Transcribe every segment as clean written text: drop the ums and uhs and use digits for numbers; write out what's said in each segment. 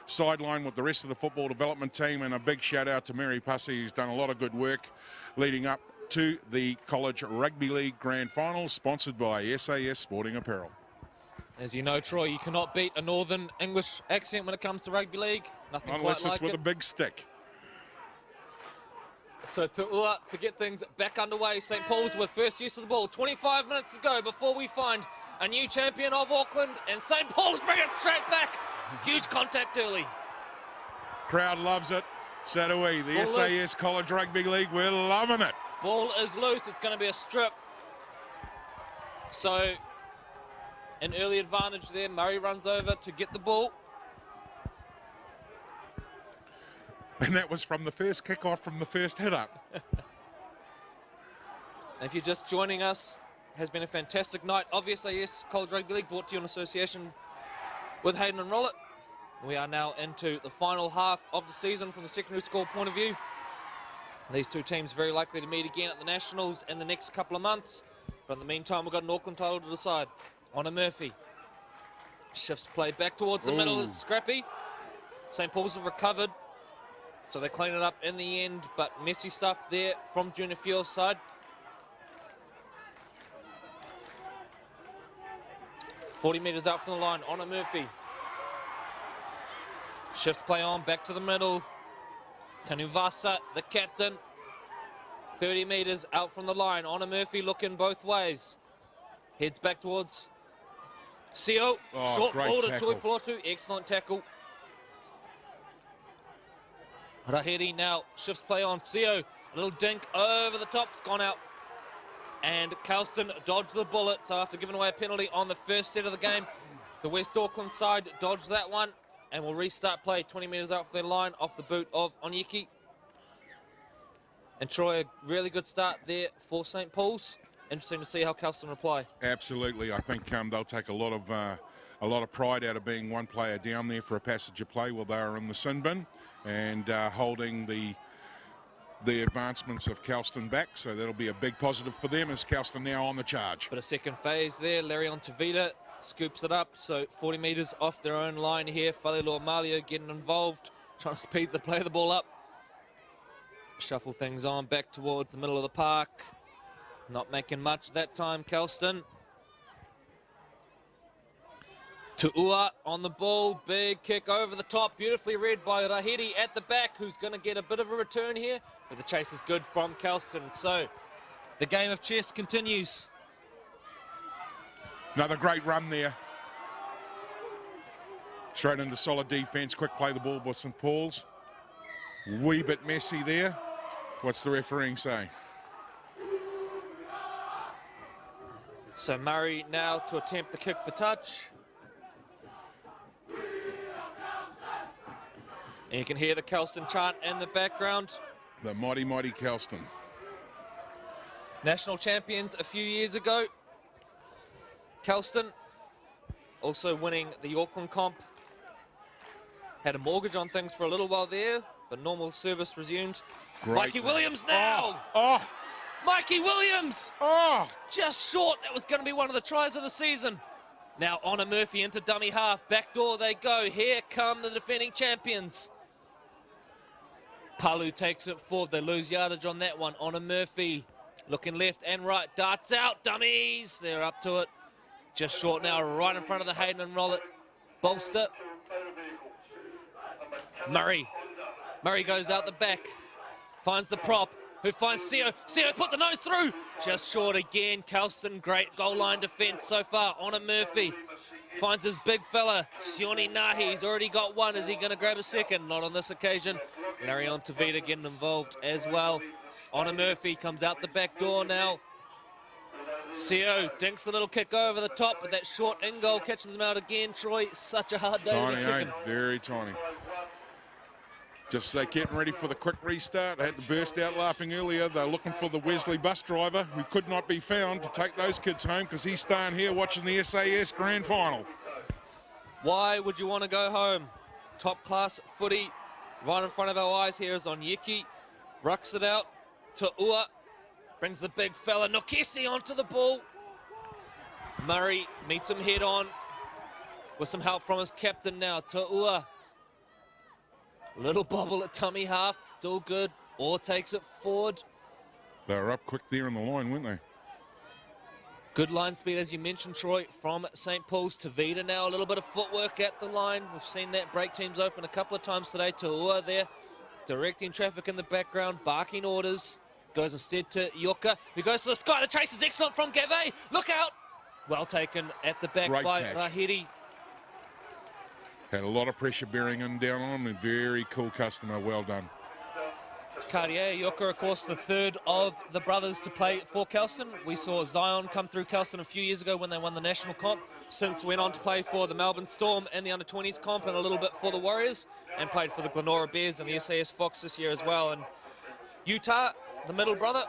sideline with the rest of the football development team, and a big shout out to Mary Pussy, who's done a lot of good work leading up to the College Rugby League Grand Finals, sponsored by SAS Sporting Apparel. As you know, Troy, you cannot beat a Northern English accent when it comes to rugby league. Nothing unless quite it's like with a big stick. So Tu'ua to get things back underway. St. Paul's with first use of the ball. 25 minutes to go before we find a new champion of Auckland, and St. Paul's bring it straight back. Huge contact early. Crowd loves it. So do we. The SAS College Rugby League, we're loving it. Ball is loose. It's going to be a strip. So an early advantage there. Murray runs over to get the ball. And that was from the first kickoff, from the first hit-up. If you're just joining us, it has been a fantastic night. Obviously, yes, College Rugby League brought to you in association with Hayden and Rollitt. We are now into the final half of the season from the secondary school point of view. These two teams very likely to meet again at the Nationals in the next couple of months. But in the meantime, we've got an Auckland title to decide. On a Murphy. Shifts play back towards the middle. It's scrappy. St. Paul's have recovered, so they clean it up in the end, but messy stuff there from Junior Field's side. "40 metres out from the line, on a Murphy. Shifts play on, back to the middle. Tanuvasa, the captain. 30 metres out from the line, on a Murphy looking both ways. Heads back towards Sio. Short ball to Tuipulotu, excellent tackle. Rahiri now shifts play on Sio. A little dink over the top, it's gone out. And Kelston dodged the bullet, so after giving away a penalty on the first set of the game, the West Auckland side dodged that one and will restart play 20 metres out for their line off the boot of Onyeki. And Troy, a really good start there for St. Paul's. Interesting to see how Kelston reply. Absolutely, I think they'll take a lot of pride out of being one player down there for a passage of play while they are in the sin bin, and holding the advancements of Kelston back. So that'll be a big positive for them, as Kelston now on the charge. But a second phase there. Larion Tavita scoops it up. So 40 metres off their own line here. Falelo Amalia getting involved, trying to play the ball up. Shuffle things on back towards the middle of the park. Not making much that time, Kelston. Tu'ua on the ball, big kick over the top, beautifully read by Rahiri at the back, who's going to get a bit of a return here, but the chase is good from Kelston. So the game of chess continues. Another great run there. Straight into solid defence, quick play the ball by St. Paul's. Wee bit messy there. What's the refereeing saying? So Murray now to attempt the kick for touch. And you can hear the Kelston chant in the background. The mighty, mighty Kelston. National champions a few years ago. Kelston also winning the Auckland comp. Had a mortgage on things for a little while there, but normal service resumed. Great Mikey Williams now! Oh! Mikey Williams! Oh! Just short. That was going to be one of the tries of the season. Now Honor Murphy into dummy half. Back door they go. Here come the defending champions. Palu takes it forward. They lose yardage on that one. Honor Murphy looking left and right. Darts out. Dummies. They're up to it. Just short now, right in front of the Hayden and Rollitt bolster. Murray. Murray goes out the back. Finds the prop. Who finds Sio. Sio put the nose through. Just short again. Kelston, great goal line defence so far. Honor Murphy finds his big fella. Sione Nahi, he's already got one. Is he going to grab a second? Not on this occasion. Larion Tavita getting involved as well. Honor Murphy comes out the back door now. Sio dinks the little kick over the top, but that short in goal catches him out again. Troy, such a hard day to be kicking. Very tiny. Just getting ready for the quick restart. I had to burst out laughing earlier. They're looking for the Wesley bus driver, who could not be found, to take those kids home, because he's staying here watching the SAS Grand Final. Why would you want to go home? Top class footy right in front of our eyes here is Onyeki. Rucks it out to Ua. Brings the big fella Nokesi onto the ball. Murray meets him head on with some help from his captain now. Ta'ua. Little bobble at tummy half. It's all good. Or takes it forward. They were up quick there in the line, weren't they? Good line speed, as you mentioned, Troy, from St. Paul's. Tavita now, a little bit of footwork at the line. We've seen that break teams open a couple of times today. Ta'ua there, directing traffic in the background, barking orders. Goes instead to Yoka, who goes to the sky. The chase is excellent from Gave. Look out! Well taken at the back Great by catch. Rahiri. Had a lot of pressure bearing him down on him. Very cool customer. Well done. Cartier Yoka, of course, the third of the brothers to play for Kelston. We saw Zion come through Kelston a few years ago when they won the national comp. Since went on to play for the Melbourne Storm and the under-20s comp and a little bit for the Warriors, and played for the Glenora Bears and the SAS Fox this year as well. And Utah, the middle brother,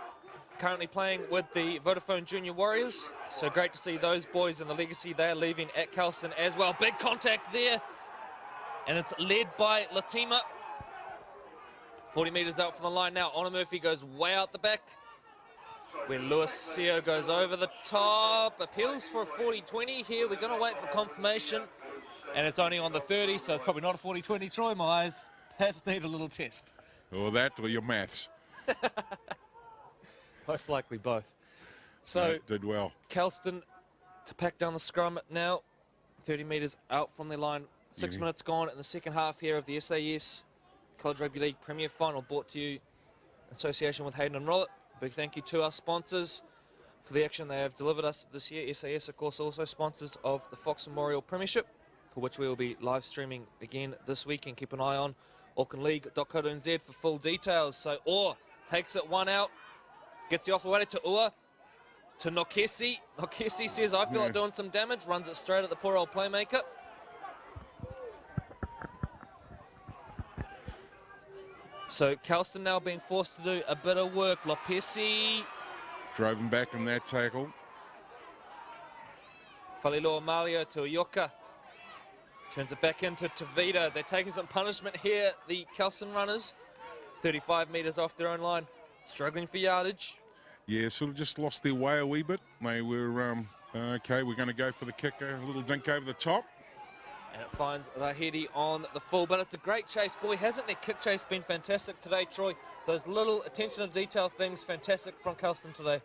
currently playing with the Vodafone Junior Warriors. So great to see those boys and the legacy they're leaving at Kelston as well. Big contact there. And it's led by Latima. 40 metres out from the line now. Honor Murphy goes way out the back, where Lewis Seo goes over the top. Appeals for a 40-20 here. We're going to wait for confirmation. And it's only on the 30, so it's probably not a 40-20. Troy, my eyes perhaps need a little test. Or that, or your maths. Most likely both. So Did well. Kelston to pack down the scrum now. 30 metres out from the line. 6 minutes gone in the second half here of the SAS College Rugby League Premier Final, brought to you in association with Hayden and Rollitt. Big thank you to our sponsors for the action they have delivered us this year. SAS, of course, also sponsors of the Fox Memorial Premiership, for which we will be live streaming again this week. And keep an eye on aucklandleague.co.nz for full details. So Orr takes it one out, gets the offer away to Ua, to Nokesi. Nokesi says, I feel like doing some damage, runs it straight at the poor old playmaker. So Kelston now being forced to do a bit of work. Lopesi. Drove him back in that tackle. Falilo Amalia to Yoka. Turns it back into Tavita. They're taking some punishment here, the Kelston runners. 35 metres off their own line. Struggling for yardage. Yeah, sort of just lost their way a wee bit. They were, okay, we're going to go for the kick, a little dink over the top. And it finds Rahidi on the full, but it's a great chase. Boy, hasn't their kick chase been fantastic today, Troy? Those little attention to detail things, fantastic from Kelston today.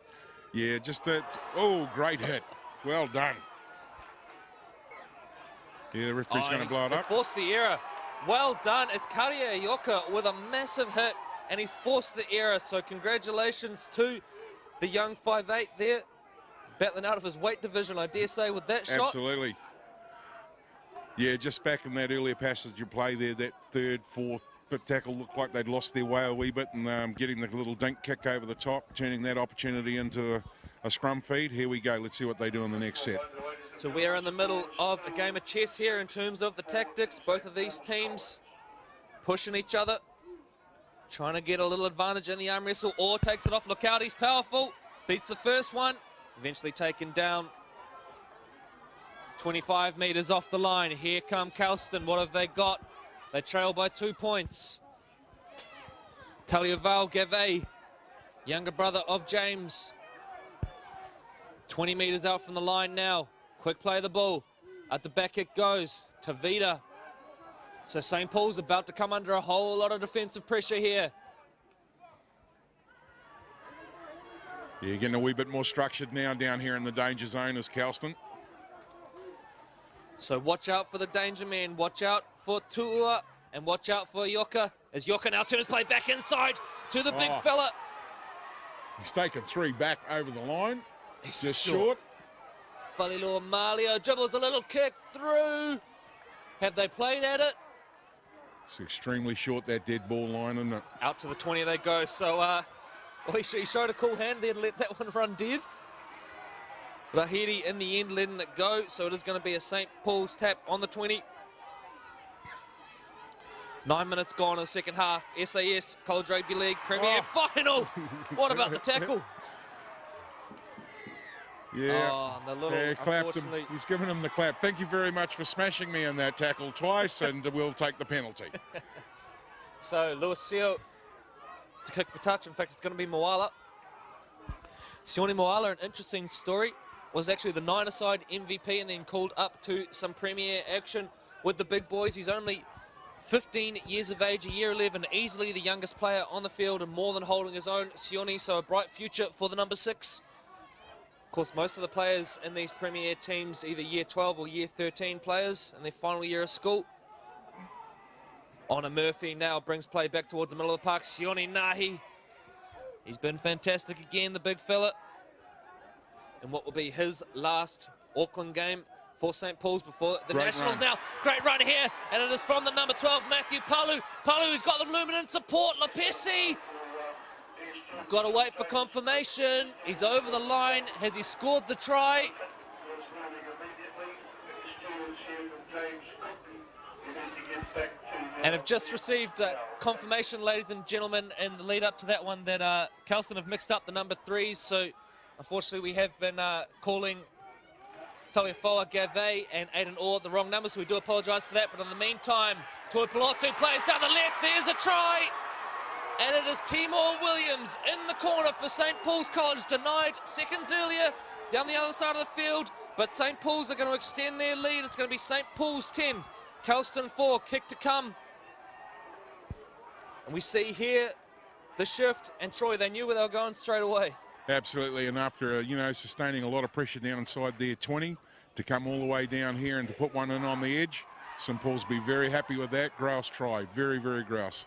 Yeah, just that, oh, great hit. Well done. Yeah, the referee's going to blow it up. Forced the error. Well done. It's Cartier Yoka with a massive hit, and he's forced the error. So congratulations to the young 5'8" there, battling out of his weight division, I dare say, with that shot. Absolutely. Yeah, just back in that earlier passage you play there, that third, fourth tackle looked like they'd lost their way a wee bit, and getting the little dink kick over the top, turning that opportunity into a scrum feed. Here we go. Let's see what they do in the next set. So we are in the middle of a game of chess here in terms of the tactics. Both of these teams pushing each other, trying to get a little advantage in the arm wrestle. Orr takes it off. Look out, he's powerful. Beats the first one. Eventually taken down. 25 metres off the line. Here come Kelston. What have they got? They trail by 2 points. Talioval Gave, younger brother of James. 20 metres out from the line now. Quick play of the ball. At the back it goes. Tavita. So St. Paul's about to come under a whole lot of defensive pressure here. Yeah, getting a wee bit more structured now down here in the danger zone as Kelston. So watch out for the danger man. Watch out for Tu'ua. And watch out for Yoka. As Yoka now turns play back inside to the big fella. He's taken 3 back over the line. He's just short. Falilo Malio dribbles a little kick through. Have they played at it? It's extremely short, that dead ball line, isn't it? Out to the 20 they go. So, well, he showed a cool hand there to let that one run dead. Rahiri in the end letting it go. So it is going to be a St. Paul's tap on the 20. 9 minutes gone in the second half. SAS College Rugby League Premier Final. What about the tackle? Yeah, the little, clapped him. He's given him the clap. Thank you very much for smashing me in that tackle twice, and we'll take the penalty. So Lewis Seo to kick for touch. In fact, it's going to be Moala. Sione Moala, an interesting story. was actually the nine-a-side MVP and then called up to some premier action with the big boys. He's only 15 years of age, a year 11, easily the youngest player on the field and more than holding his own. Sione, so a bright future for the number 6. Of course, most of the players in these premier teams, either year 12 or year 13 players in their final year of school. Honor Murphy now brings play back towards the middle of the park. Sione Nahi, he's been fantastic again, the big fella. And what will be his last Auckland game for St. Paul's before the Nationals run. now. Great run here, and it is from the number 12, Matthew Palu. Palu's got the luminant support. Lapesi got to wait for confirmation. He's over the line. Has he scored the try? And have just received confirmation, ladies and gentlemen, in the lead up to that one that Kelston have mixed up the number 3s. So unfortunately we have been calling Taliafoa, Gave and Aiden Orr the wrong numbers, so we do apologise for that. But in the meantime, Tuipulotu plays down the left. There's a try. And it is Timor Williams in the corner for St. Paul's College, denied seconds earlier down the other side of the field. But St. Paul's are going to extend their lead. It's going to be St. Paul's 10, Kelston 4, kick to come. And we see here the shift, and Troy, they knew where they were going straight away. Absolutely, and after, sustaining a lot of pressure down inside their 20, to come all the way down here and to put one in on the edge, St. Paul's be very happy with that. Grouse try, very, very grouse.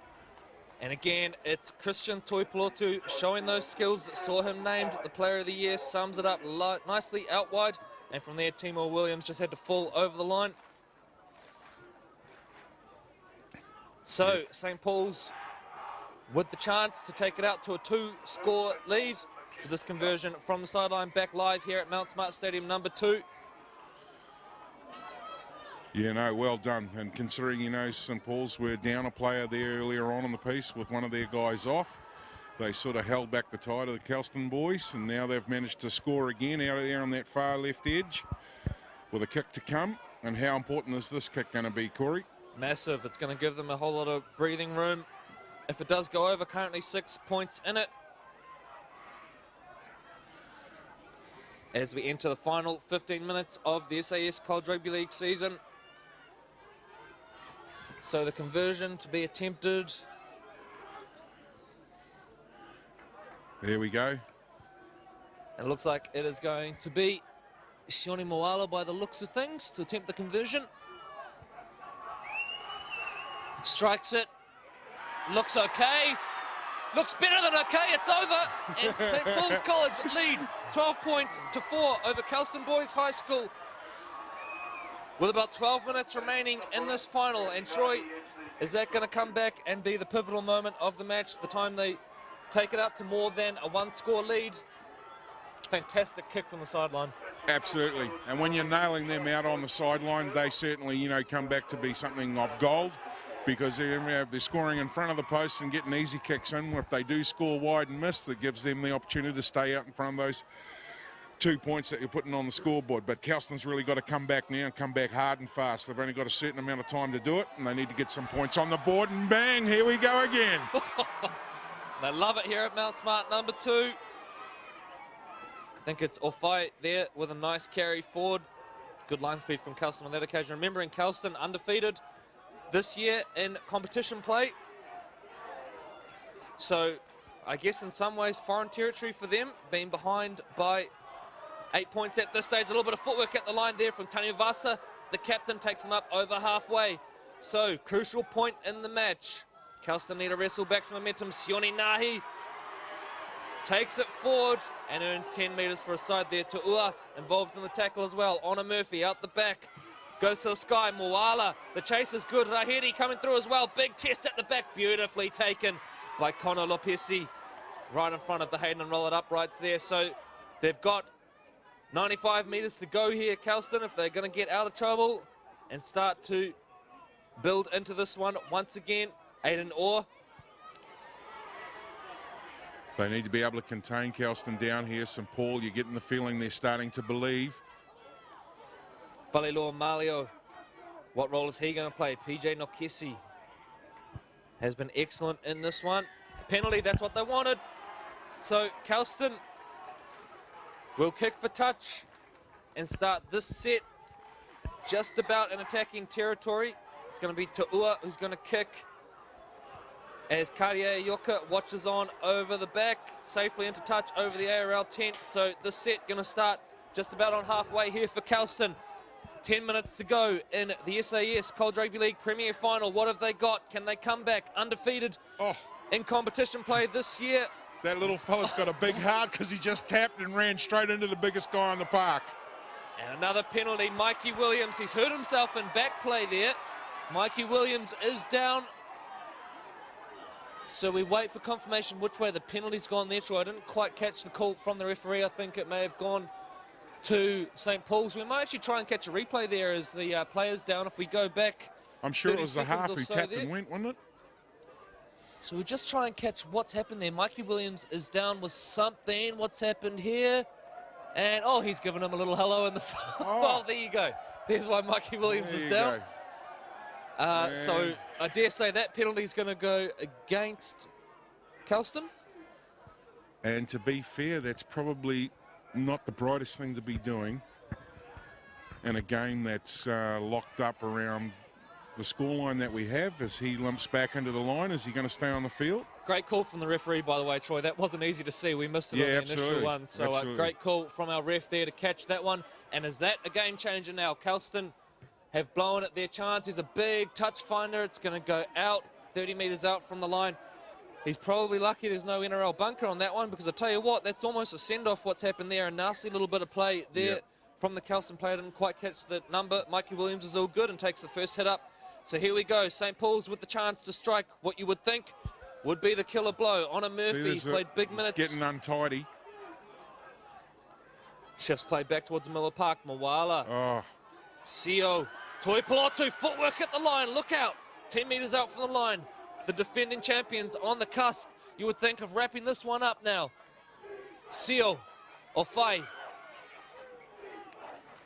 And again, it's Christian Tuipulotu showing those skills that saw him named the Player of the Year, sums it up nicely out wide. And from there, Timor Williams just had to fall over the line. So, St. Paul's with the chance to take it out to a 2-score lead. With this conversion from the sideline, back live here at Mount Smart Stadium, number 2. Yeah, no, well done. And considering, St. Paul's were down a player there earlier on in the piece with one of their guys off, they sort of held back the tide of the Kelston boys, and now they've managed to score again out of there on that far left edge with a kick to come. And how important is this kick going to be, Corey? Massive. It's going to give them a whole lot of breathing room. If it does go over, currently 6 points in it. As we enter the final 15 minutes of the SAS College Rugby League season. So the conversion to be attempted. There we go. And it looks like it is going to be Sione Moala by the looks of things to attempt the conversion. Strikes it. Looks okay. Looks better than okay. It's over. And St. Paul's College lead 12 points to 4 over Kelston Boys High School. With about 12 minutes remaining in this final. And Troy, is that going to come back and be the pivotal moment of the match? The time they take it out to more than a 1-score lead. Fantastic kick from the sideline. Absolutely. And when you're nailing them out on the sideline, they certainly, come back to be something of gold, because they're scoring in front of the post and getting easy kicks in. If they do score wide and miss, that gives them the opportunity to stay out in front of those 2 points that you're putting on the scoreboard. But Kelston's really got to come back now and come back hard and fast. They've only got a certain amount of time to do it, and they need to get some points on the board, and bang, here we go again. They love it here at Mount Smart, number 2. I think it's Ofai there with a nice carry forward. Good line speed from Kelston on that occasion. Remembering Kelston undefeated this year in competition play. So I guess in some ways foreign territory for them, being behind by 8 points at this stage. A little bit of footwork at the line there from Taniwasa. The captain takes them up over halfway. So crucial point in the match. Kelston need to wrestle back some momentum. Sione Nahi takes it forward and earns 10 metres for a side there. Tu'ua involved in the tackle as well. Honor Murphy out the back. Goes to the sky. Moala. The chase is good. Rahiri coming through as well. Big test at the back. Beautifully taken by Connor Lopesi. Right in front of the Hayden and Roll It uprights there. So they've got 95 metres to go here, Kelston, if they're going to get out of trouble and start to build into this one once again. Aiden Orr. They need to be able to contain Kelston down here. St. Paul, you're getting the feeling they're starting to believe. Falilua Malio. What role is he going to play? PJ Nokesi has been excellent in this one. Penalty, that's what they wanted. So Kelston will kick for touch. and start this set just about in attacking territory. It's going to be Ta'ua who's going to kick as Cartier Yoka watches on over the back, safely into touch over the ARL tent. So this set going to start just about on halfway here for Kelston. 10 minutes to go in the SAS College Rugby League Premier Final. What have they got? Can they come back undefeated in competition play this year? That little fella's got a big heart because he just tapped and ran straight into the biggest guy on the park. And another penalty. Mikey Williams, he's hurt himself in back play there. Mikey Williams is down. So we wait for confirmation which way the penalty's gone there. Troy, I didn't quite catch the call from the referee. I think it may have gone to St. Paul's. We might actually try and catch a replay there as the player's down. If we go back, I'm sure it was the half who tapped and went, wasn't it? So we'll just try and catch what's happened there. Mikey Williams is down with something. What's happened here? And, he's given him a little hello in the... Well, there you go. There's why Mikey Williams is down. So I dare say that penalty is going to go against Kelston. And to be fair, that's probably not the brightest thing to be doing in a game that's locked up around the scoreline that we have. As he limps back into the line, is he going to stay on the field? Great call from the referee, by the way, Troy. That wasn't easy to see. We missed it on the initial one. So great call from our ref there to catch that one. And is that a game changer now? Kelston have blown at their chance. He's a big touch finder. It's going to go out, 30 metres out from the line. He's probably lucky there's no NRL bunker on that one, because I tell you what, that's almost a send-off what's happened there. A nasty little bit of play there from the Kelston player. Didn't quite catch the number. Mikey Williams is all good and takes the first hit up. So here we go. St. Paul's with the chance to strike what you would think would be the killer blow. Honor Murphy played big minutes. It's getting untidy. Shifts played back towards Miller Park. Mawala. Sio. Tuipulotu. Footwork at the line. Look out. 10 metres out from the line. The defending champions on the cusp. You would think of wrapping this one up now. Sio. Ofai.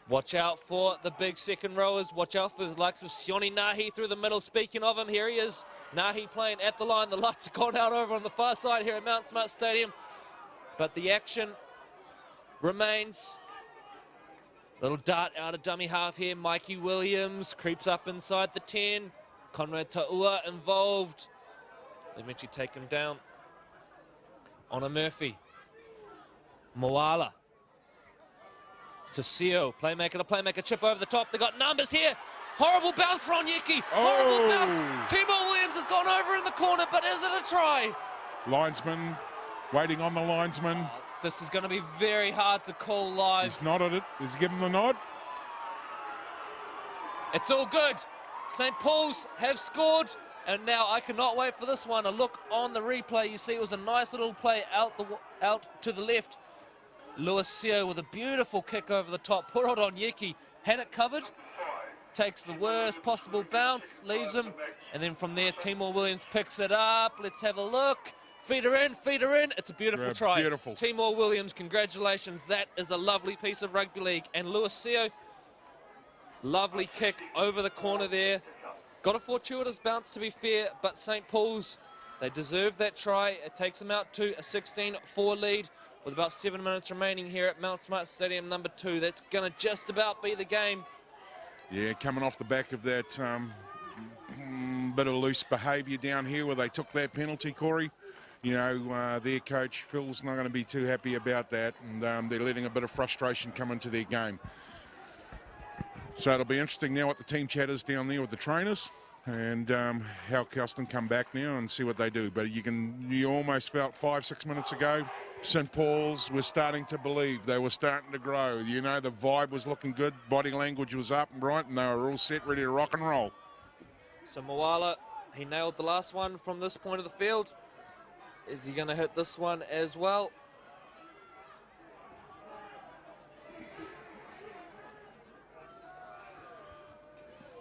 Watch out for the big second rowers. Watch out for the likes of Sione Nahi through the middle. Speaking of him, here he is. Nahi playing at the line. The lights have gone out over on the far side here at Mount Smart Stadium. But the action remains. Little dart out of dummy half here. Mikey Williams creeps up inside the 10. Conrad Ta'ua involved. They eventually take him down. Honor Murphy. Moala. To Sio, playmaker to playmaker, chip over the top. They got numbers here. Horrible bounce for Onyeki. Horrible bounce. Timor Williams has gone over in the corner, but is it a try? Linesman waiting on the linesman. This is going to be very hard to call live. He's nodded it. He's given the nod. It's all good. St. Paul's have scored, and now I cannot wait for this one. A look on the replay. You see it was a nice little play out to the left. Lewis Sio with a beautiful kick over the top. Poor old Onyeki had it covered. Takes the worst possible bounce, leaves him. And then from there, Timor Williams picks it up. Let's have a look. Feed her in, feed her in. It's a beautiful try. Beautiful. Timor Williams, congratulations. That is a lovely piece of rugby league. And Lewis Sio, lovely kick over the corner there. Got a fortuitous bounce, to be fair, but St. Paul's, they deserve that try. It takes them out to a 16-4 lead. With about 7 minutes remaining here at Mount Smart Stadium number 2. That's going to just about be the game. Yeah, coming off the back of that bit of loose behaviour down here where they took that penalty, Corey. You know, their coach, Phil's not going to be too happy about that, and they're letting a bit of frustration come into their game. So it'll be interesting now what the team chat is down there with the trainers, and how Kelston come back now and see what they do. But you almost felt 5-6 minutes ago, St. Paul's was starting to believe. They were starting to grow. You know, the vibe was looking good. Body language was up and right, and they were all set, ready to rock and roll. So Moala, he nailed the last one from this point of the field. Is he going to hit this one as well?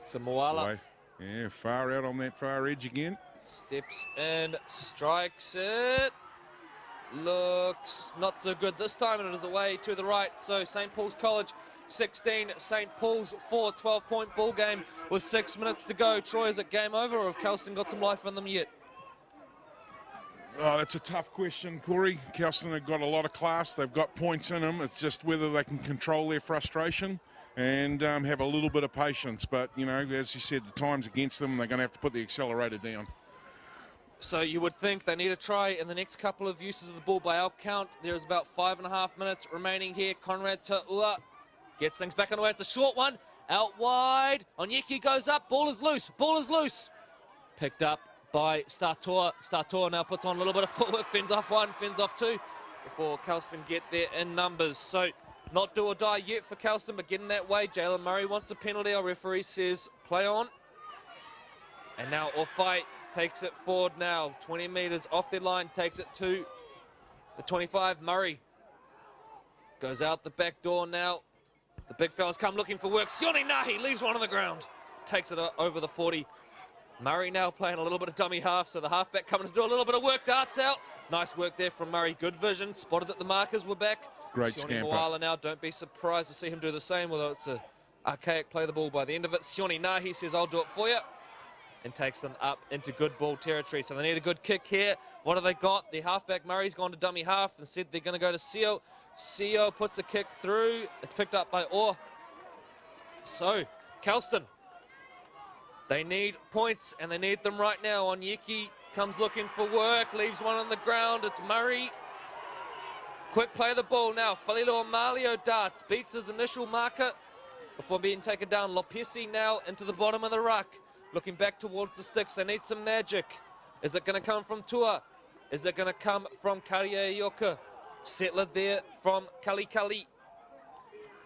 So Moala. Yeah, far out on that far edge again. Steps in, strikes it. Looks not so good this time, and it is away to the right. So St. Paul's College 16, St. Paul's 4, 12-point ball game with 6 minutes to go. Troy, is it game over, or have Kelston got some life in them yet? Oh, that's a tough question, Corey. Kelston have got a lot of class. They've got points in them. It's just whether they can control their frustration and have a little bit of patience. But, you know, as you said, the time's against them. They're going to have to put the accelerator down. So you would think they need a try in the next couple of uses of the ball. By our count, there's about 5.5 minutes remaining here. Conrad Ta'ua gets things back on the way. It's a short one. Out wide. Onyeki goes up. Ball is loose. Ball is loose. Picked up by Stator. Stator now puts on a little bit of footwork. Fins off one, fins off two before Kelston get there in numbers. So not do or die yet for Kelston, but getting that way. Jalen Murray wants a penalty. Our referee says play on. And now Orfai takes it forward now. 20 metres off their line. Takes it to the 25. Murray goes out the back door now. The big fella's come looking for work. Sione Nahi leaves one on the ground. Takes it over the 40. Murray now playing a little bit of dummy half, so the halfback coming to do a little bit of work, darts out. Nice work there from Murray, good vision, spotted that the markers were back. Great Sione scamper. Moala now, don't be surprised to see him do the same, although it's a archaic play the ball by the end of it. Sione Nahi says, I'll do it for you, and takes them up into good ball territory. So they need a good kick here. What have they got? The halfback Murray's gone to dummy half. Instead, they're going to go to Seo. Seo puts the kick through. It's picked up by Orr. So, Kelston, they need points, and they need them right now. Onyeki comes looking for work, leaves one on the ground. It's Murray. Quick play of the ball now. Falilo Malio darts, beats his initial marker before being taken down. Lopesi now into the bottom of the ruck, looking back towards the sticks. They need some magic. Is it going to come from Tua? Is it going to come from Kariaioka? Settler there from Kali Kali.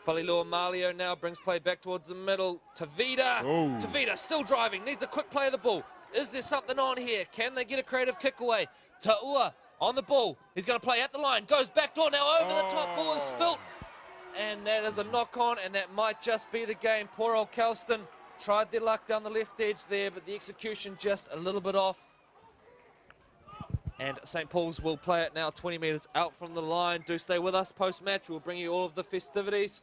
Falilua Malio now brings play back towards the middle. Tavita. Oh. Tavita still driving. Needs a quick play of the ball. Is there something on here? Can they get a creative kick away? Ta'ua on the ball. He's going to play at the line. Goes back door now over the top. Ball is spilt. And that is a knock on, and that might just be the game. Poor old Kelston tried their luck down the left edge there, but the execution just a little bit off. And St. Paul's will play it now 20 metres out from the line. Do stay with us post-match. We'll bring you all of the festivities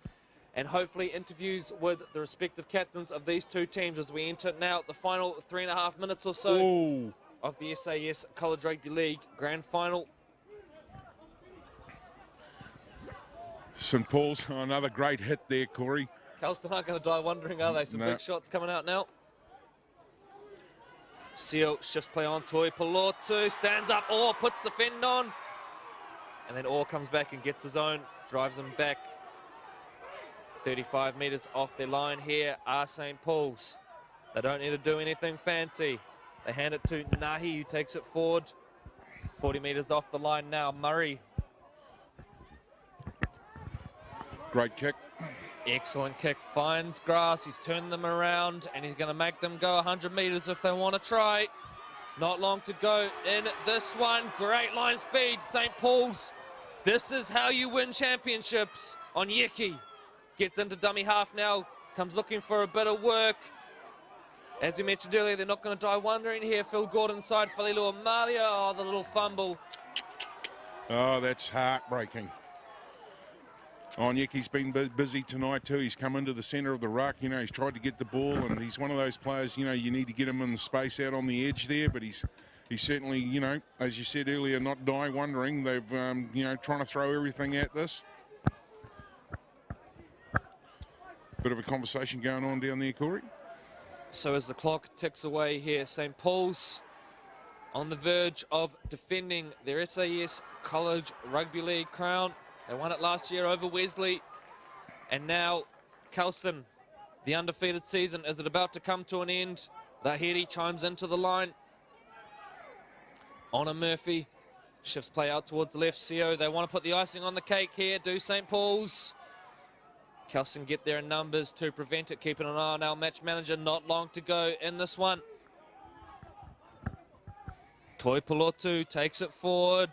and hopefully interviews with the respective captains of these two teams as we enter now the final 3.5 minutes or so Ooh. of the SAS College Rugby League Grand Final. St. Paul's, another great hit there, Corey. Kelston aren't going to die wondering, are they? Some big shots coming out now. Seal shifts play on Toi Pelotu, stands up, Orr puts the fend on. And then Orr comes back and gets his own, drives him back. 35 metres off their line here are St. Paul's. They don't need to do anything fancy. They hand it to Nahi, who takes it forward. 40 metres off the line now, Murray. Great kick. Excellent kick, finds grass, he's turned them around and he's going to make them go 100 metres if they want to try. Not long to go in this one. Great line speed, St. Paul's. This is how you win championships. Onyeki gets into dummy half now, comes looking for a bit of work. As we mentioned earlier, they're not going to die wondering here. Phil Gordon side, Falilua Malia. Oh, the little fumble. Oh, that's heartbreaking. Onyeki's been busy tonight too. He's come into the centre of the ruck. You know, he's tried to get the ball, and he's one of those players, you know, you need to get him in the space out on the edge there, but he's certainly, you know, as you said earlier, not die wondering. They've, you know, trying to throw everything at this. Bit of a conversation going on down there, Corey. So as the clock ticks away here, St. Paul's on the verge of defending their SAS College Rugby League crown. They won it last year over Wesley. And now Kelston, the undefeated season, is it about to come to an end? Lahiri chimes into the line. Honor Murphy shifts play out towards the left. Seo, they want to put the icing on the cake here. Do St. Paul's. Kelston get there in numbers to prevent it. Keeping an eye on our match manager. Not long to go in this one. Toi Pelotu takes it forward.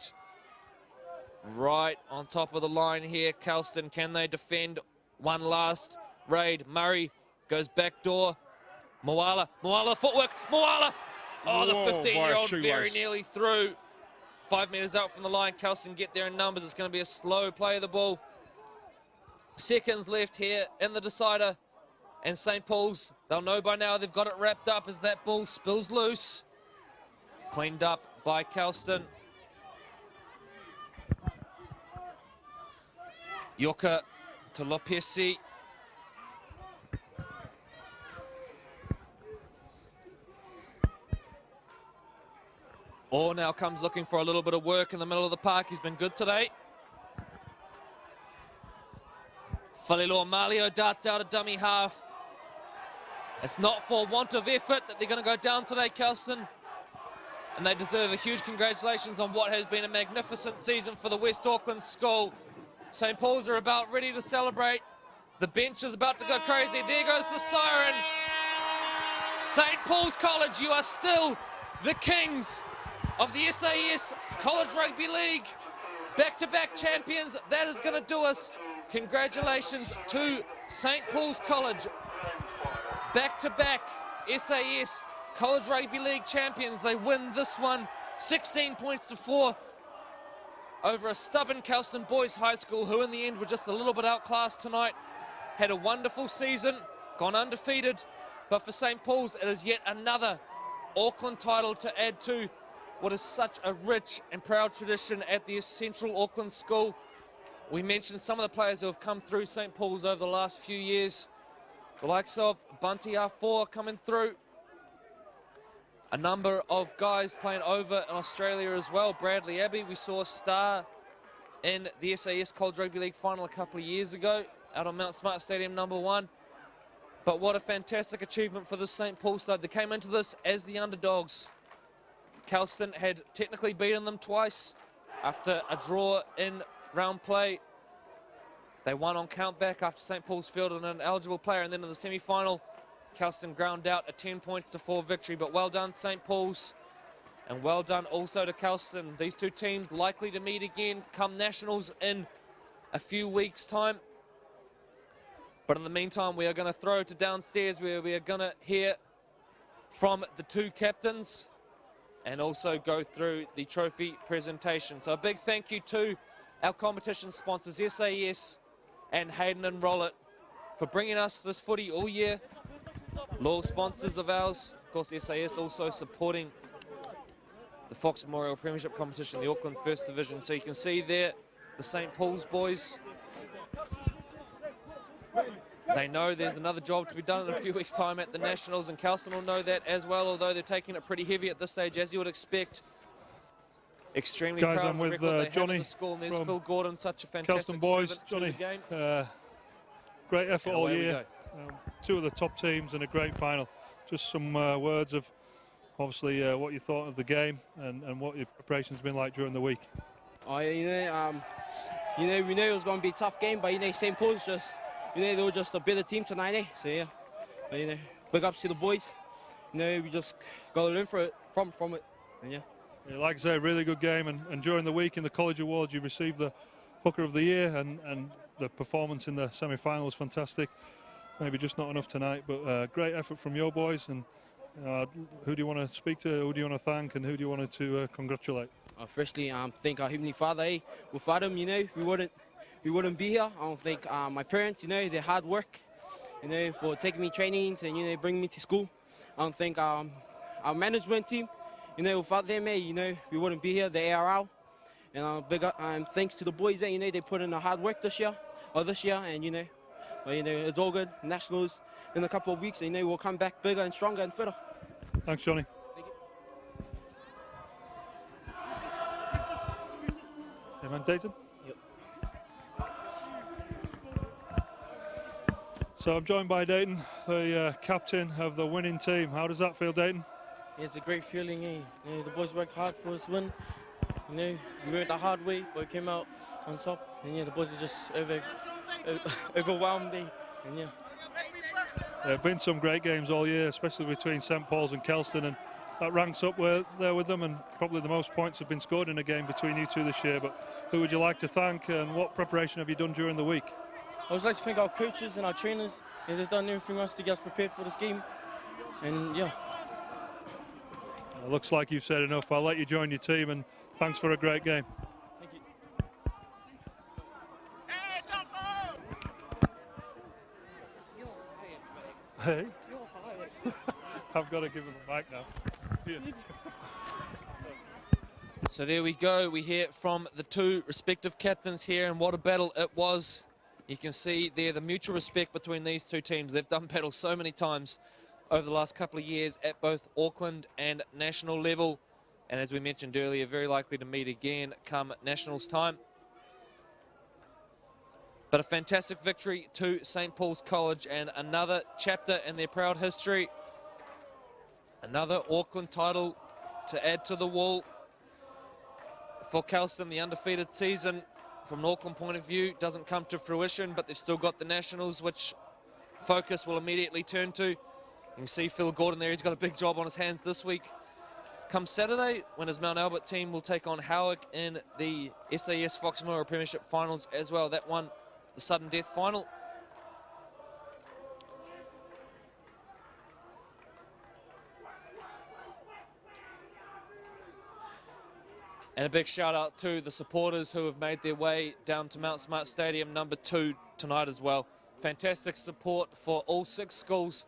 Right on top of the line here, Kelston. Can they defend one last raid? Murray goes back door. Moala footwork. Moala. Oh, the 15-year-old very nearly through. 5 metres out from the line. Kelston get there in numbers. It's going to be a slow play of the ball. Seconds left here in the decider. And St. Paul's, they'll know by now they've got it wrapped up as that ball spills loose. Cleaned up by Kelston. Yoka to Lopesi. Orr now comes looking for a little bit of work in the middle of the park. He's been good today. Falilo Malio darts out a dummy half. It's not for want of effort that they're going to go down today, Kelston. And they deserve a huge congratulations on what has been a magnificent season for the West Auckland School. St. Paul's are about ready to celebrate. The bench is about to go crazy. There goes the siren. St. Paul's College, you are still the kings of the SAS College Rugby League. Back-to-back champions. That is going to do us. Congratulations to St. Paul's College. Back-to-back SAS College Rugby League champions. They win this one 16 points to 4 over a stubborn Kelston Boys High School, who in the end were just a little bit outclassed tonight. Had a wonderful season, gone undefeated, but for St. Paul's it is yet another Auckland title to add to what is such a rich and proud tradition at the Central Auckland School. We mentioned some of the players who have come through St. Paul's over the last few years. The likes of Bunty R4 coming through. A number of guys playing over in Australia as well. Bradley Abbey, we saw a star in the SAS College Rugby League final a couple of years ago out on Mount Smart Stadium #1. But what a fantastic achievement for the St. Paul side. They came into this as the underdogs. Kelston had technically beaten them twice after a draw in round play. They won on countback after St. Paul's fielded an eligible player, and then in the semi-final, Kelston ground out a 10 points to 4 victory. But well done, St. Paul's, and well done also to Kelston. These two teams likely to meet again come Nationals in a few weeks' time. But in the meantime, we are going to throw to downstairs where we are going to hear from the two captains and also go through the trophy presentation. So a big thank you to our competition sponsors, SAS and Hayden and Rollitt, for bringing us this footy all year. Loyal sponsors of ours. Of course, SAS also supporting the Fox Memorial Premiership competition, the Auckland First Division. So you can see there the St. Paul's boys. They know there's another job to be done in a few weeks' time at the Nationals, and Kelston will know that as well, although they're taking it pretty heavy at this stage, as you would expect. Extremely Guys, proud I'm of the with record they have Johnny at the school, and there's from Phil Gordon, such a fantastic Kelston boys. servant Johnny, to the game. great effort And all away we year. Two of the top teams and a great final. Just some words of obviously what you thought of the game and what your preparation's been like during the week. Oh, we knew it was going to be a tough game, but St. Paul's just, they were just a better team tonight, So yeah, but big ups to the boys. We just got to learn from it, and yeah. Yeah, like I say, really good game, and during the week in the College Awards, you received the Hooker of the Year, and the performance in the semi-final was fantastic. Maybe just not enough tonight, but great effort from your boys. And who do you want to speak to? Who do you want to thank? And who do you want to congratulate? Firstly, thank our Heavenly Father. Without him, we wouldn't be here. I don't think my parents, their hard work, for taking me trainings and bringing me to school. I don't think our management team, without them, we wouldn't be here. The ARL, and big up, thanks to the boys. They put in the hard work this year, and but, it's all good. Nationals in a couple of weeks, we'll come back bigger and stronger and fitter. Thanks, Johnny. Thank you. Hey, man, Dayton? Yep. So I'm joined by Dayton, the captain of the winning team. How does that feel, Dayton? Yeah, it's a great feeling, the boys worked hard for us to win. We went the hard way, but we came out on top. And the boys are just overwhelmed. And yeah. There have been some great games all year, especially between St. Paul's and Kelston, and that ranks up there with them, and probably the most points have been scored in a game between you two this year. But who would you like to thank, and what preparation have you done during the week? I would like to thank our coaches and our trainers. They've done everything else to get us prepared for this game. And yeah. It looks like you've said enough. I'll let you join your team, and thanks for a great game. Thank you. Hey, I've got to give him the mic now. So there we go. We hear from the two respective captains here, and what a battle it was. You can see there the mutual respect between these two teams. They've done battle so many times over the last couple of years at both Auckland and national level. And as we mentioned earlier, very likely to meet again come Nationals time. But a fantastic victory to St. Paul's College and another chapter in their proud history. Another Auckland title to add to the wall. For Kelston, the undefeated season from an Auckland point of view doesn't come to fruition, but they've still got the Nationals, which focus will immediately turn to. You can see Phil Gordon there, he's got a big job on his hands this week. Come Saturday, when his Mount Albert team will take on Howick in the SAS Fox Memorial Premiership Finals as well. That one, the sudden death final. And a big shout out to the supporters who have made their way down to Mount Smart Stadium number 2 tonight as well. Fantastic support for all 6 schools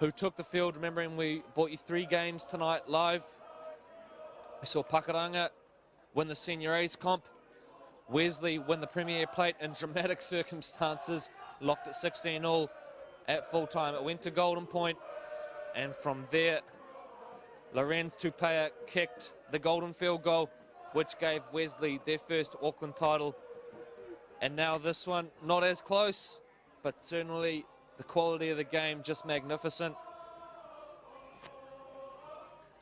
who took the field. Remembering we brought you 3 games tonight live. We saw Pakuranga win the Senior A's comp. Wesley win the Premier Plate in dramatic circumstances, locked at 16-all at full time. It went to Golden Point, and from there, Lorenz Tupea kicked the golden field goal, which gave Wesley their first Auckland title. And now this one, not as close, but certainly the quality of the game just magnificent.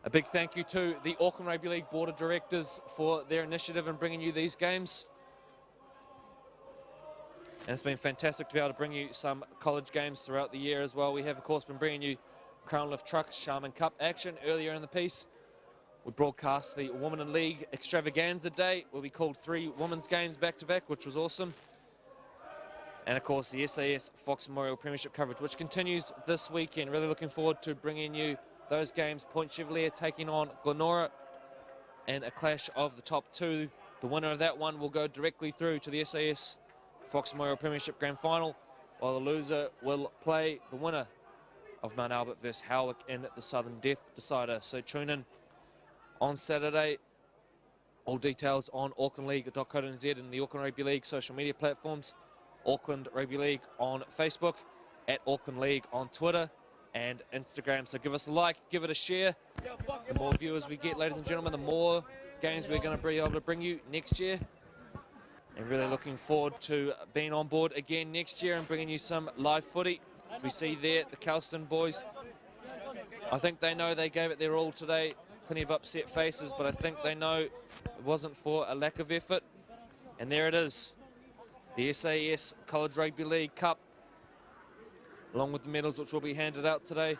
A big thank you to the Auckland Rugby League Board of Directors for their initiative in bringing you these games. And it's been fantastic to be able to bring you some college games throughout the year as well. We have, of course, been bringing you Crown Lift Trucks Sharman Cup action earlier in the piece. We broadcast the Women in League Extravaganza Day, where we called 3 women's games back-to-back, which was awesome. And, of course, the SAS Fox Memorial Premiership coverage, which continues this weekend. Really looking forward to bringing you those games. Point Chevalier taking on Glenora, and a clash of the top 2. The winner of that one will go directly through to the SAS Fox Memorial Premiership Grand Final, while the loser will play the winner of Mount Albert versus Howick in the Southern Death Decider. So tune in on Saturday. All details on aucklandleague.co.nz and the Auckland Rugby League social media platforms. Auckland Rugby League on Facebook, at Auckland League on Twitter and Instagram. So give us a like, give it a share. The more viewers we get, ladies and gentlemen, the more games we're going to be able to bring you next year. And really looking forward to being on board again next year and bringing you some live footy. We see there the Kelston boys. I think they know they gave it their all today. Plenty of upset faces, but I think they know it wasn't for a lack of effort. And there it is, the SAS College Rugby League Cup, along with the medals which will be handed out today.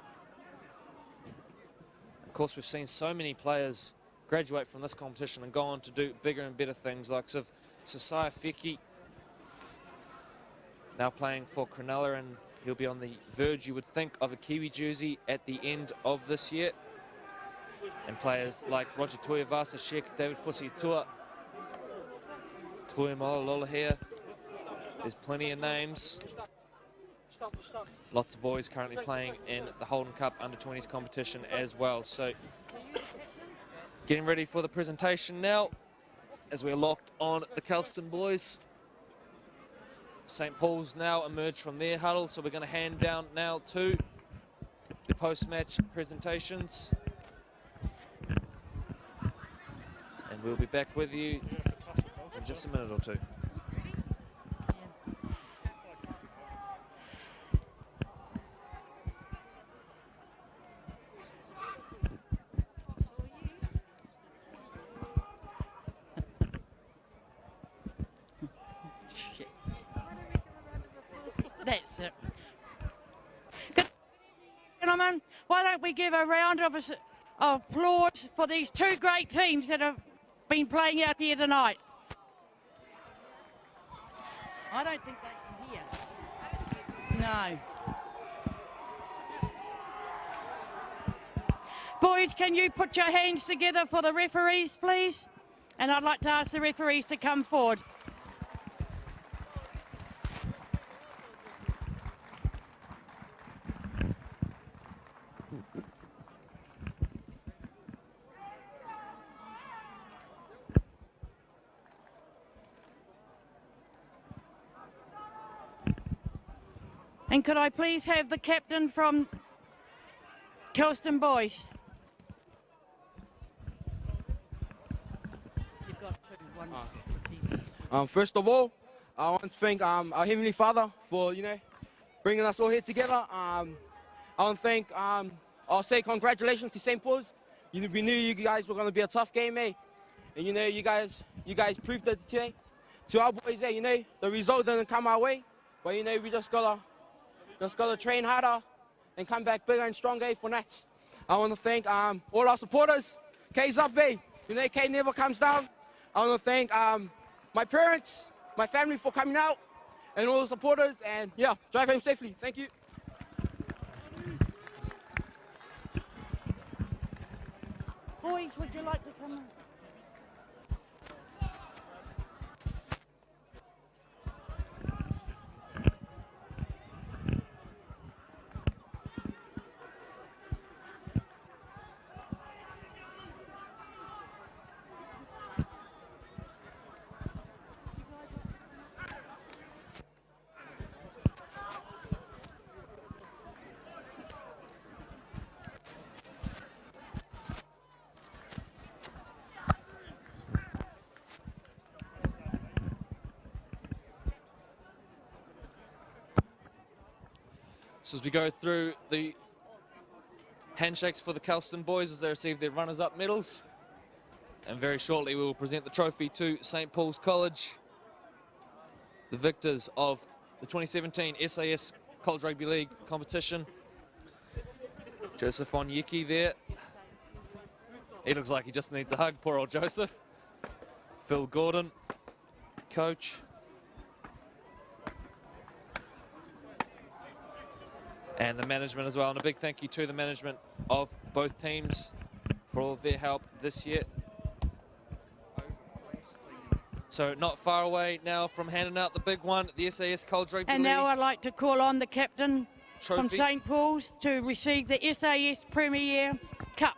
Of course, we've seen so many players graduate from this competition and go on to do bigger and better things, like Sasai Feki, now playing for Cronulla, and he'll be on the verge, you would think, of a Kiwi jersey at the end of this year. And players like Roger Tuivasa, Sheik, David Fusi-Tua, Tuimalola here. There's plenty of names. Lots of boys currently playing in the Holden Cup under-20s competition as well. So getting ready for the presentation now as we're locked on the Kelston boys. St. Paul's now emerged from their huddle, so we're going to hand down now to the post-match presentations. And we'll be back with you in just a minute or two. That's it. Good gentlemen, why don't we give a round of applause for these 2 great teams that have been playing out here tonight. I don't think they can hear. No. Boys, can you put your hands together for the referees, please? And I'd like to ask the referees to come forward. And could I please have the captain from Kelston boys? You've got two. One. First of all, I want to thank our Heavenly Father for, bringing us all here together. I want to thank, I'll say congratulations to St. Paul's. We knew you guys were going to be a tough game, eh? And, you guys proved it today. To our boys, eh, the result didn't come our way. But, we just gotta train harder and come back bigger and stronger, eh, for Nats. I want to thank all our supporters. K's up, eh? K never comes down. I want to thank my parents, my family for coming out, and all the supporters, and yeah, drive home safely. Thank you. Boys, would you like to come in? So as we go through the handshakes for the Kelston boys as they receive their runners-up medals. And very shortly we will present the trophy to St. Paul's College, the victors of the 2017 SAS College Rugby League competition. Joseph Onyeki there. He looks like he just needs a hug, poor old Joseph. Phil Gordon, coach. And the management as well, and a big thank you to the management of both teams for all of their help this year. So not far away now from handing out the big one, the SAS College Rugby And League now I'd like to call on the captain from trophy. St. Paul's to receive the SAS Premier Cup.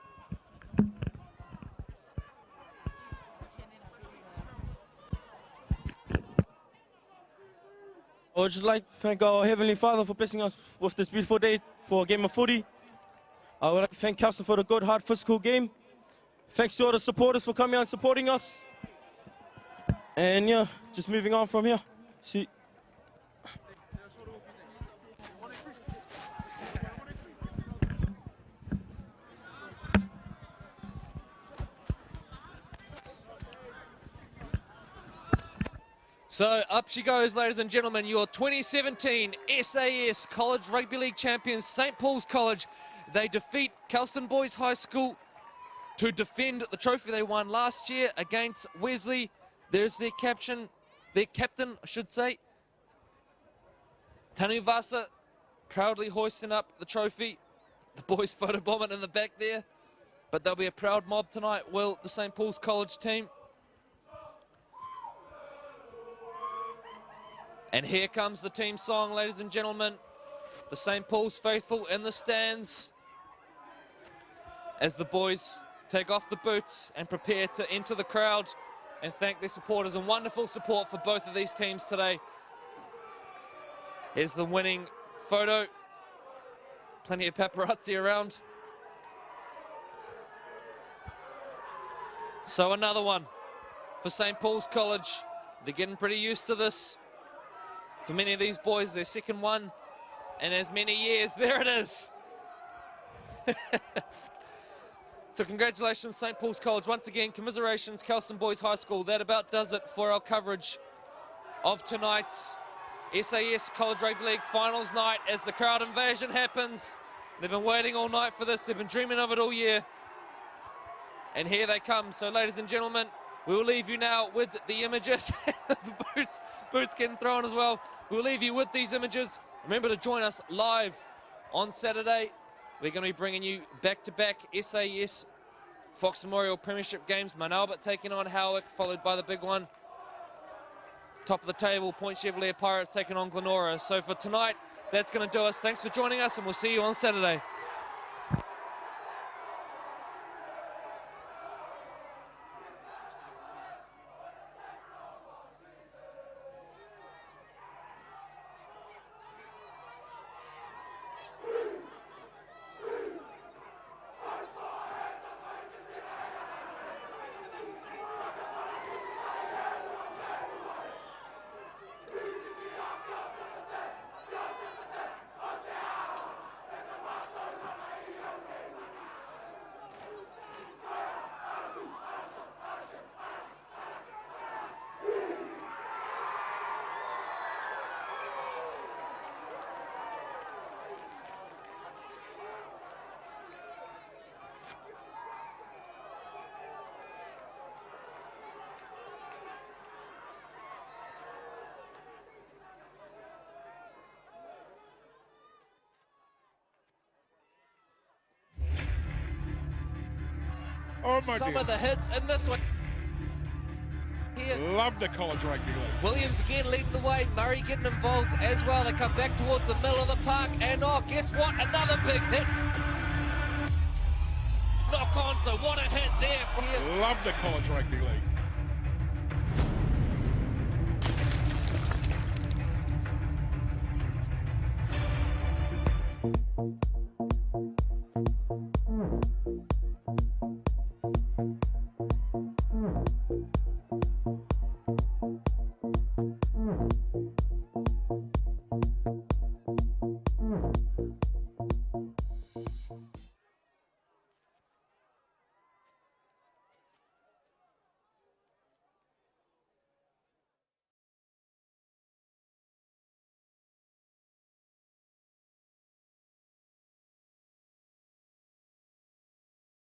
I would just like to thank our Heavenly Father for blessing us with this beautiful day for a game of footy. I would like to thank Kelston for the good, hard, physical game. Thanks to all the supporters for coming out and supporting us. And yeah, just moving on from here. See. So up she goes, ladies and gentlemen, your 2017 SAS College Rugby League champions, St. Paul's College. They defeat Kelston Boys High School to defend the trophy they won last year against Wesley. There's their captain, I should say. Tanuvasa proudly hoisting up the trophy. The boys photobomb it in the back there. But they'll be a proud mob tonight, will the St. Paul's College team. And here comes the team song, ladies and gentlemen. The St. Paul's faithful in the stands as the boys take off the boots and prepare to enter the crowd and thank their supporters, and wonderful support for both of these teams today. Here's the winning photo. Plenty of paparazzi around. So another one for St. Paul's College. They're getting pretty used to this. For many of these boys, their second one in as many years. There it is. So congratulations, St. Paul's College. Once again, commiserations, Kelston Boys High School. That about does it for our coverage of tonight's SAS College Rugby League finals night as the crowd invasion happens. They've been waiting all night for this. They've been dreaming of it all year. And here they come. So ladies and gentlemen, we will leave you now with the images. The boots getting thrown as well. We'll leave you with these images. Remember to join us live on Saturday. We're going to be bringing you back-to-back SAS Fox Memorial Premiership games. Mount Albert taking on Howick, followed by the big one. Top of the table, Point Chevalier Pirates taking on Glenora. So for tonight, that's going to do us. Thanks for joining us, and we'll see you on Saturday. Oh my some dear. of the hits in this one. Here. Love the college rugby league. Williams again leading the way. Murray getting involved as well. They come back towards the middle of the park. And oh, guess what? Another big hit. Knock on, so what a hit there. Here. Love the college rugby league.